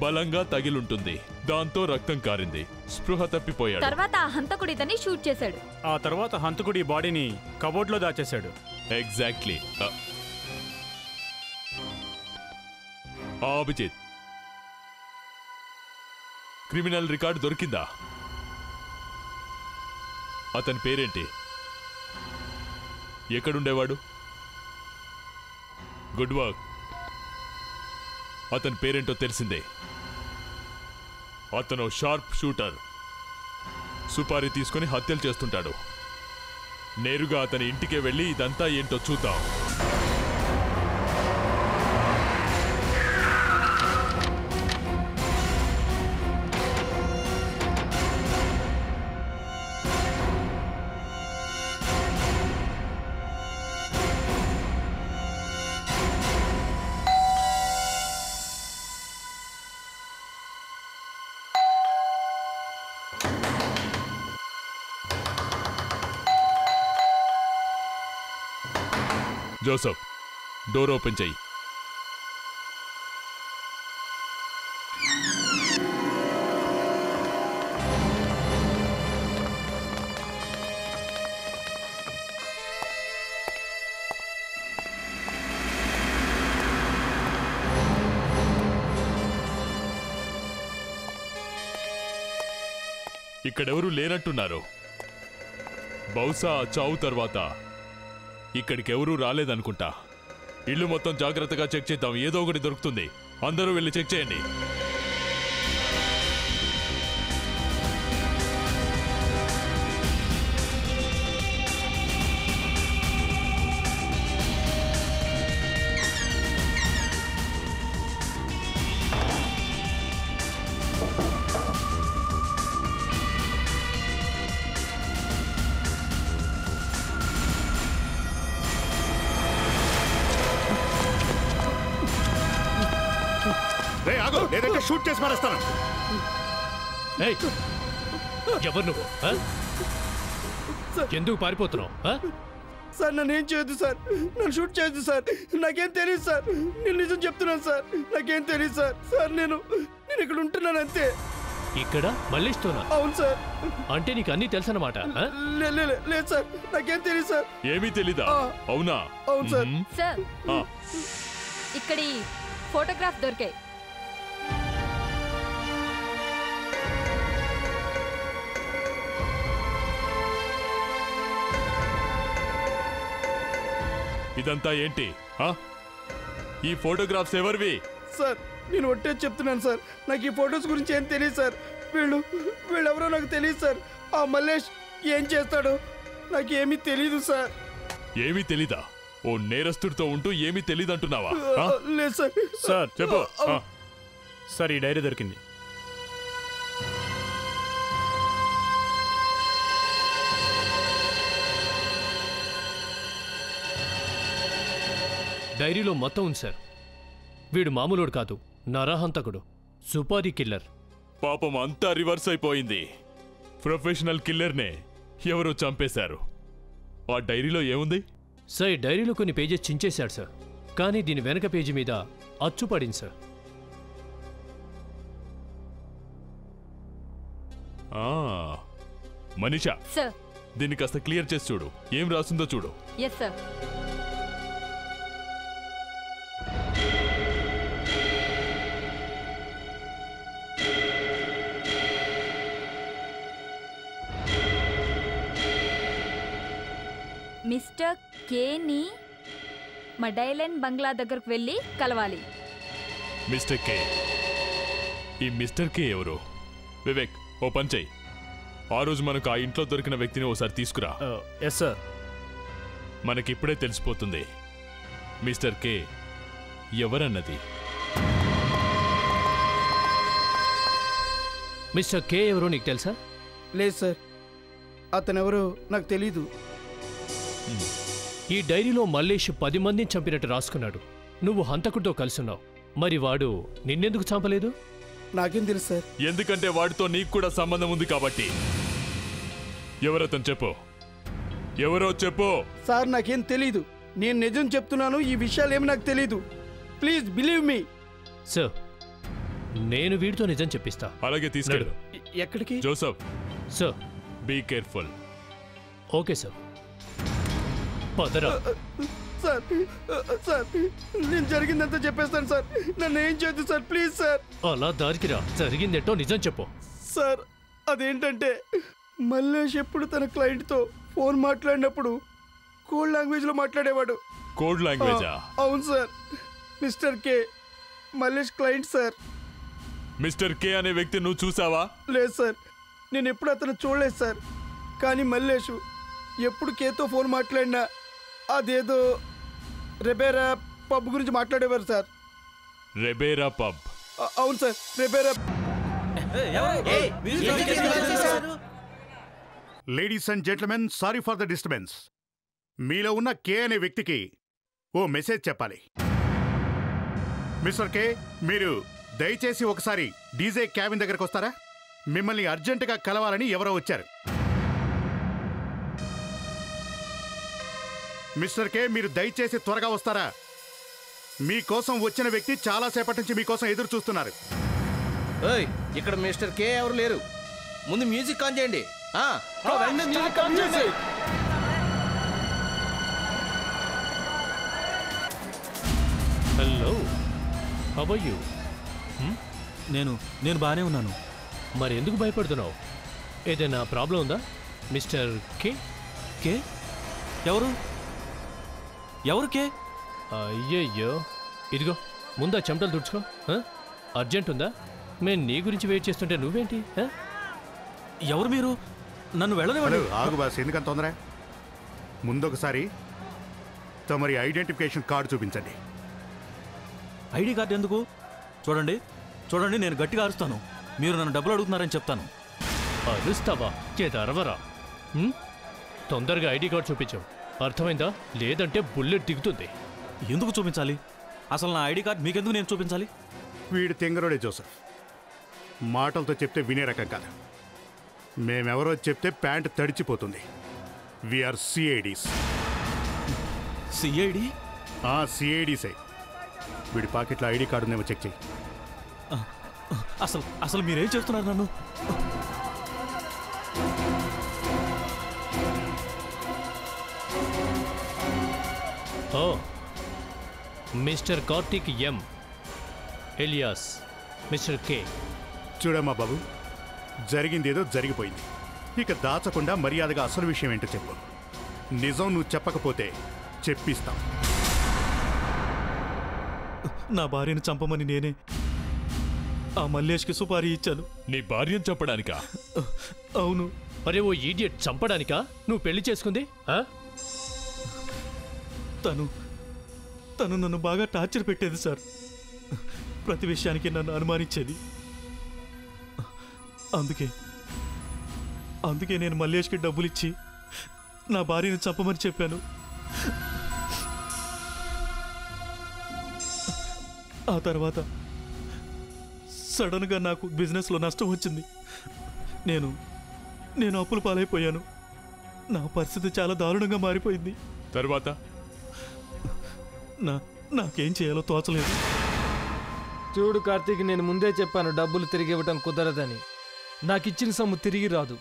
Speaker 12: బలంగా తగిలుంటుంది. దాంతో రక్తం కారింది. స్పృహ తప్పిపోయాడు.
Speaker 10: తర్వాత ఆ హంతకుడు ఇతన్ని షూట్ చేశాడు.
Speaker 13: ఆ తర్వాత హంతకుడి బాడీని కబోర్డ్లో దాచేశాడు.
Speaker 12: ఎగ్జాక్ట్లీ. అభిజిత్, క్రిమినల్ రికార్డు దొరికిందా? అతని పేరేంటి? ఎక్కడుండేవాడు? Good work. అతని పేరేంటో తెలిసిందే. అతను షార్ప్ షూటర్. సుపారీ తీసుకుని హత్యలు చేస్తుంటాడు. నేరుగా అతని ఇంటికే వెళ్ళి ఇదంతా ఏంటో చూద్దాం. జోసెఫ్, డోర్ ఓపెన్ చెయ్యి. ఇక్కడెవరూ లేనట్టున్నారు. బహుశా చావు తర్వాత ఇక్కడికెవరూ రాలేదనుకుంటా. ఇల్లు మొత్తం జాగ్రత్తగా చెక్ చేద్దాం. ఏదో ఒకటి దొరుకుతుంది. అందరూ వెళ్ళి చెక్ చేయండి.
Speaker 9: లేదంటే షూట్ చేసి మారేస్తాను.
Speaker 8: ఎవరు నువ్వు? ఎందుకు పారిపోతున్నావు?
Speaker 11: సార్ నన్ను ఏం చేయొద్దు సార్, నన్ను షూట్ చేయొద్దు సార్, నాకేం తెలియదు సార్, నేను నిజం చెప్తున్నాను సార్, నాకేం తెలియదు సార్. సార్ నేను ఇక్కడ ఉంటున్నాను అంతే.
Speaker 8: ఇక్కడ మల్లేష్తోనా?
Speaker 11: అవును సార్.
Speaker 8: అంటే నీకు అన్నీ తెలుసన్నమాట?
Speaker 11: లేదు సార్, నాకేం తెలియదు సార్.
Speaker 12: ఏమీ తెలీదా? అవునా?
Speaker 11: అవును సార్.
Speaker 10: సార్ ఇక్కడి ఫోటోగ్రాఫ్ దొరికాయి.
Speaker 12: ఇదంతా ఏంటి? ఈ ఫోటోగ్రాఫ్స్ ఎవరివి?
Speaker 11: సార్ నేను ఒట్టే చెప్తున్నాను సార్, నాకు ఈ ఫొటోస్ గురించి ఏం తెలియదు సార్. వీళ్ళెవరో నాకు తెలియదు సార్. ఆ మల్లేష్ ఏం చేస్తాడో నాకు ఏమీ తెలీదు సార్.
Speaker 12: ఏమీ తెలీదా? ఓ నేరస్తుడితో ఉంటూ ఏమీ తెలీదంటున్నావా?
Speaker 11: లేదు సార్.
Speaker 13: సార్
Speaker 12: చెప్పు.
Speaker 13: సార్ ఈ డైరీ దొరికింది.
Speaker 8: డైరీలో మొత్తం ఉంది సార్. వీడు మామూలుడు కాదు, నరహంతకుడు, సుపారీ కిల్లర్.
Speaker 12: పాపం అంతా రివర్స్ అయిపోయింది. ప్రొఫెషనల్ కిల్లర్నే ఎవరో చంపేశారు. ఆ డైరీలో ఏముంది?
Speaker 8: సార్ ఈ డైరీలో కొన్ని పేజెస్ చించేశాడు సార్, కానీ దీని వెనక పేజీ మీద అచ్చు పడింది సార్.
Speaker 12: మనీషా,
Speaker 10: సార్
Speaker 12: దీన్ని కాస్త క్లియర్ చేసి చూడు. ఏం రాస్తుందో చూడు.
Speaker 10: Yes sir. మిస్టర్ కేని మా డైలెన్ బంగ్లా దగ్గరకు వెళ్ళి కలవాలి.
Speaker 12: Mister K? ఈ మిస్టర్ కే ఎవరు? వివేక్, ఓ పని చెయ్యి. ఆ రోజు మనకు ఆ ఇంట్లో దొరికిన వ్యక్తిని ఓసారి తీసుకురా.
Speaker 13: Yes sir.
Speaker 12: మనకిప్పుడే తెలిసిపోతుంది మిస్టర్ కే ఎవరన్నది.
Speaker 8: మిస్టర్ కే ఎవరో నీకు తెలుసా?
Speaker 11: లేదు సార్, అతనెవరో నాకు తెలీదు.
Speaker 8: ఈ డైరీలో మల్లేష్ 10 మందిని చంపినట్టు రాసుకున్నాడు. నువ్వు హంతకుడితో కలిసున్నావు. మరి వాడు నిన్నెందుకు చంపలేదు?
Speaker 11: నాకేం తెలుసు సార్.
Speaker 12: ఎందుకంటే వాడితో నీకు కూడా సంబంధం ఉంది కాబట్టి. ఎవరతను చెప్పు. ఎవరో చెప్పు.
Speaker 11: సార్ నాకేం తెలీదు, నేను నిజం చెప్తున్నాను. ఈ విషయాలు ఏమి నాకు తెలీదు. Please believe me.
Speaker 8: సార్ నేను వీడితో నిజం చెప్పిస్తా.
Speaker 12: అలాగే తీసుకెళ్ళు.
Speaker 11: ఎక్కడికి?
Speaker 12: Joseph.
Speaker 8: Sir
Speaker 12: be careful.
Speaker 8: Okay sir. పదరా.
Speaker 11: సార్ సార్ నేను జరిగిందంతా చెప్పేస్తాను సార్, నన్ను ఏం చేయొద్దు సార్, ప్లీజ్ సార్.
Speaker 8: అలా దారికి రా, జరిగిందేంటో నిజం చెప్పు.
Speaker 11: సార్ అదేంటంటే మల్లేష్ ఎప్పుడు తన క్లయింట్తో ఫోన్ మాట్లాడినప్పుడు కోడ్ లాంగ్వేజ్లో మాట్లాడేవాడు.
Speaker 12: కోడ్ లాంగ్వేజా?
Speaker 11: అవును sir. Mister K Mallesh client sir.
Speaker 12: Mister K అనే వ్యక్తి నువ్వు చూసావా?
Speaker 11: లేదు సార్, నేను ఎప్పుడు అతను చూడలేదు సార్. కానీ మల్లేష్ ఎప్పుడు కేతో ఫోన్ మాట్లాడినా అదేదో రెబేరా పబ్ గురించి మాట్లాడేవారు సార్.
Speaker 12: Rebera pub?
Speaker 11: అవును sir, Rebera.
Speaker 9: Ladies and gentlemen, sorry for the disturbance. మీలో ఉన్న కే అనే వ్యక్తికి ఓ మెసేజ్ చెప్పాలి. మిస్టర్ కే, మీరు దయచేసి ఒకసారి డీజే క్యాబిన్ దగ్గరకు వస్తారా? మిమ్మల్ని అర్జెంటుగా కలవాలని ఎవరో వచ్చారు. మిస్టర్ కే, మీరు దయచేసి త్వరగా వస్తారా? మీకోసం వచ్చిన వ్యక్తి చాలాసేపటి నుంచి మీకోసం ఎదురు చూస్తున్నారు.
Speaker 7: ఇక్కడ మిస్టర్ కే ఎవరు లేరు. ముందు మ్యూజిక్ ఆన్ చేయండి.
Speaker 8: Hello, how are you?
Speaker 3: నేను బాగానే ఉన్నాను.
Speaker 8: మరి ఎందుకు భయపడుతున్నావు? ఏదైనా ప్రాబ్లం ఉందా మిస్టర్ కే?
Speaker 3: కే? ఎవరు కే?
Speaker 8: అయ్యయ్యో, ఇదిగో ముందా చెమటలు తుడుచుకో. అర్జెంట్ ఉందా? మేము నీ గురించి వెయిట్ చేస్తుంటే నువ్వేంటి?
Speaker 3: ఎవరు మీరు? నన్ను వెళ్ళనివ్వండి.
Speaker 9: ఆగు బాస్, ఎందుకంత తొందర? ముందొకసారి తమరి ఐడెంటిఫికేషన్ కార్డు చూపించండి.
Speaker 3: ఐడి కార్డు ఎందుకు? చూడండి, నేను గట్టిగా అరుస్తాను. మీరు నన్ను డబ్బులు అడుగుతున్నారని చెప్తాను.
Speaker 8: అరుస్తావా? అరవరా. తొందరగా ఐడి కార్డు చూపించావు, అర్థమైందా? లేదంటే బుల్లెట్ దిగుతుంది.
Speaker 3: ఎందుకు చూపించాలి? అసలు నా ఐడి కార్డు మీకెందుకు నేను చూపించాలి?
Speaker 9: వీడు తెంగరోడే జోసెఫ్. మాటలతో చెప్తే వినే రకం కాదు. మేమెవరో చెప్తే ప్యాంట్ తడిచిపోతుంది. వీఆర్ సిఐడీస్.
Speaker 3: సిఐడి?
Speaker 9: సిఐడీసే. వీడి పాకెట్లో ఐడి కార్డు ఉందేమో చెక్ చేయి.
Speaker 3: అసలు మీరేం చేస్తున్నారు నన్ను?
Speaker 8: ఓ మిస్టర్ కార్తిక్ ఎం ఎలియాస్ మిస్టర్ కే.
Speaker 9: చూడమ్మా బాబు, జరిగిందేదో జరిగిపోయింది. ఇక దాచకుండా మర్యాదగా అసలు విషయం ఏంటో చెప్పు. నిజం నువ్వు చెప్పకపోతే చెప్పిస్తాం.
Speaker 3: నా భార్యను చంపమని నేనే ఆ మల్లేష్కి సుపారీ ఇచ్చాను.
Speaker 12: నీ భార్యను చంపడానికా?
Speaker 3: అవును.
Speaker 8: అరే ఓ ఈడియట్, చంపడానికా నువ్వు పెళ్లి చేసుకుంది?
Speaker 3: తను నన్ను బాగా టార్చర్ పెట్టేది సార్. ప్రతి విషయానికి నన్ను అనుమానించేది. అందుకే నేను మల్లేష్కి డబ్బులు ఇచ్చి నా భార్యను చంపమని చెప్పాను. ఆ తర్వాత సడన్గా నాకు బిజినెస్లో నష్టం వచ్చింది. నేను అప్పుల పాలైపోయాను. నా పరిస్థితి చాలా దారుణంగా మారిపోయింది.
Speaker 12: తర్వాత
Speaker 3: నాకేం చేయాలో తోచలేదు.
Speaker 14: చూడు కార్తీక్, నేను ముందే చెప్పాను డబ్బులు తిరిగి ఇవ్వటం కుదరదని. నాకు ఇచ్చిన సొమ్ము తిరిగి రాదు.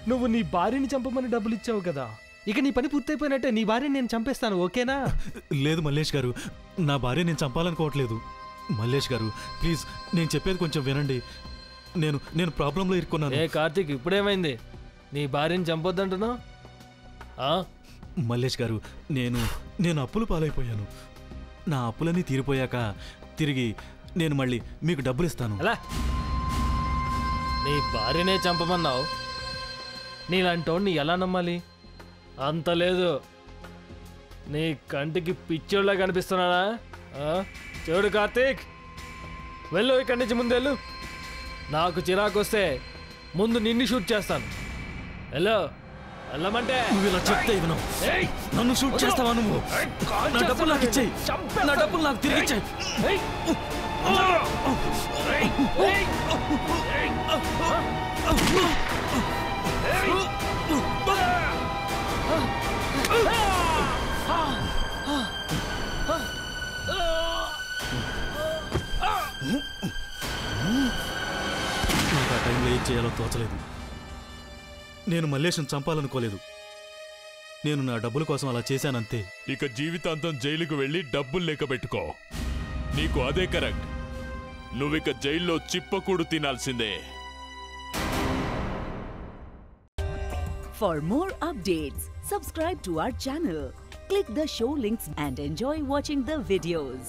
Speaker 14: నువ్వు నీ భార్యని చంపమని డబ్బులు ఇచ్చావు కదా, ఇక నీ పని పూర్తయిపోయినట్టే. నీ భార్యని నేను చంపేస్తాను, ఓకేనా?
Speaker 3: లేదు మల్లేష్ గారు, నా భార్య నేను చంపాలనుకోవట్లేదు. మల్లేష్ గారు ప్లీజ్, నేను చెప్పేది కొంచెం వినండి. నేను ప్రాబ్లంలో ఇరుక్కున్నాను.
Speaker 14: ఏ కార్తీక్, ఇప్పుడేమైంది? నీ భార్యని చంపొద్దంటున్నావు?
Speaker 3: మల్లేష్ గారు, నేను అప్పులు పాలైపోయాను. నా అప్పులన్నీ తీరిపోయాక తిరిగి నేను మళ్ళీ మీకు డబ్బులు ఇస్తాను.
Speaker 14: అలా నీ భార్యనే చంపమన్నావు. నీలాంటోడిని ఎలా నమ్మాలి? అంత లేదు. నీ కంటికి పిచ్చోళ్ళ కనిపిస్తున్నానా? చూడు కార్తీక్, వెళ్ళు ఇక్కడి నుంచి, ముందు వెళ్ళు. నాకు చిరాకు వస్తే ముందు నిన్ను షూట్ చేస్తాను. వెళ్ళు, వెళ్ళమంటే.
Speaker 3: నువ్వు ఇలా చెప్తే ఇవ్వను. నన్ను షూట్ చేస్తావా నువ్వు? నా డబ్బులు నాకు ఇచ్చేయి. నా డబ్బులు నాకు తిరిగి ఇచ్చేయి. నాకు ఆ టైంలో ఏం చేయాలో తోచలేదు. నేను మల్లేష్ను చంపాలనుకోలేదు. నేను నా డబ్బుల కోసం అలా చేశానంతే.
Speaker 12: ఇక జీవితాంతం జైలుకు వెళ్ళి డబ్బులు లెక్క పెట్టుకో. నీకు అదే కరెక్ట్. నువ్విక జైల్లో చిప్పకూడు తినాల్సిందే.
Speaker 15: For more updates, subscribe to our channel, click the show links and enjoy watching the videos.